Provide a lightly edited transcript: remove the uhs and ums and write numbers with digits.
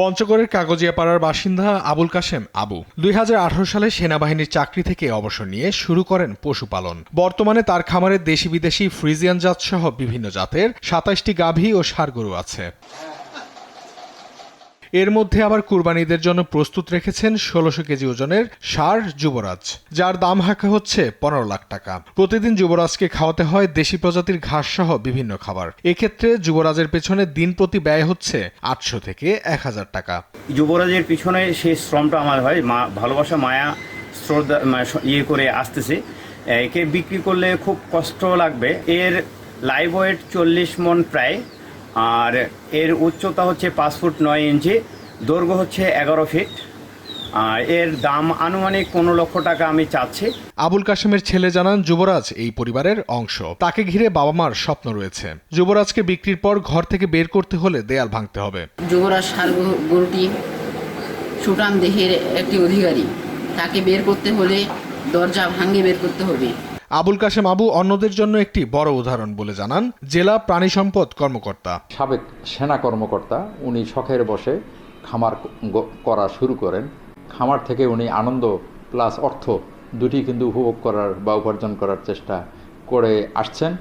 পঞ্চগড়ের কাগজিয়াপাড়ার বাসিন্দা আবুল কাশেম আবু 2018 সালে সেনাবাহিনীর চাকরি থেকে অবসর নিয়ে শুরু করেন পশুপালন। বর্তমানে তার খামারে দেশি বিদেশি ফ্রিজিয়ান জাত সহ বিভিন্ন জাতের 27টি গাভী ও ষাঁড় গরু আছে। এর মধ্যে আবার কুরবানিদের জন্য প্রস্তুত রেখেছেন 1600 কেজি ওজনের ষাঁড় যুবরাজ, যার দাম হাঁকা হচ্ছে 15 লাখ টাকা। প্রতিদিন যুবরাজকে খাওয়াতে হয় দেশি প্রজাতির ঘাস সহ বিভিন্ন খাবার। এক্ষেত্রে যুবরাজের পেছনে দিন প্রতি ব্যয় হচ্ছে 800 থেকে 1000 টাকা। যুবরাজের পিছনে সেই শ্রমটা আমার হয়, ভালোবাসা মায়া শ্রদ্ধা ইয়ে করে আসতেছে। একে বিক্রি করলে খুব কষ্ট লাগবে। এর লাইভ ওয়েট 40 মণ প্রায়, আর এর উচ্চতা হচ্ছে 5 ফুট 9 ইঞ্চি, দৈর্ঘ্য হচ্ছে 11 ফিট, আর এর দাম আনুমানিক 15 লক্ষ টাকা আমি চাচ্ছি। আবুল কাশেমের ছেলে জানান, যুবরাজ এই পরিবারের অংশ। তাকে ঘিরে বাবা মার স্বপ্ন রয়েছে। যুবরাজকে বিক্রির পর ঘর থেকে বের করতে হলে দেয়াল ভাঙতে হবে। যুবরাজ ষাঁড় গরুটি সুটাম দেহের একটি অধিকারী, তাকে বের করতে হলে দরজা ভাঙে বের করতে হবে। আবুল কাশেম আবু অন্যদের জন্য একটি বড় উদাহরণ বলে জানান জেলা প্রাণী সম্পদ কর্মকর্তা। সাবেক সেনা কর্মকর্তা, উনি শখের বসে খামার করা শুরু করেন। খামার থেকে উনি আনন্দ প্লাস অর্থ দুটি কিন্তু উপভোগ করার বা উপার্জন করার চেষ্টা করে আসছেন।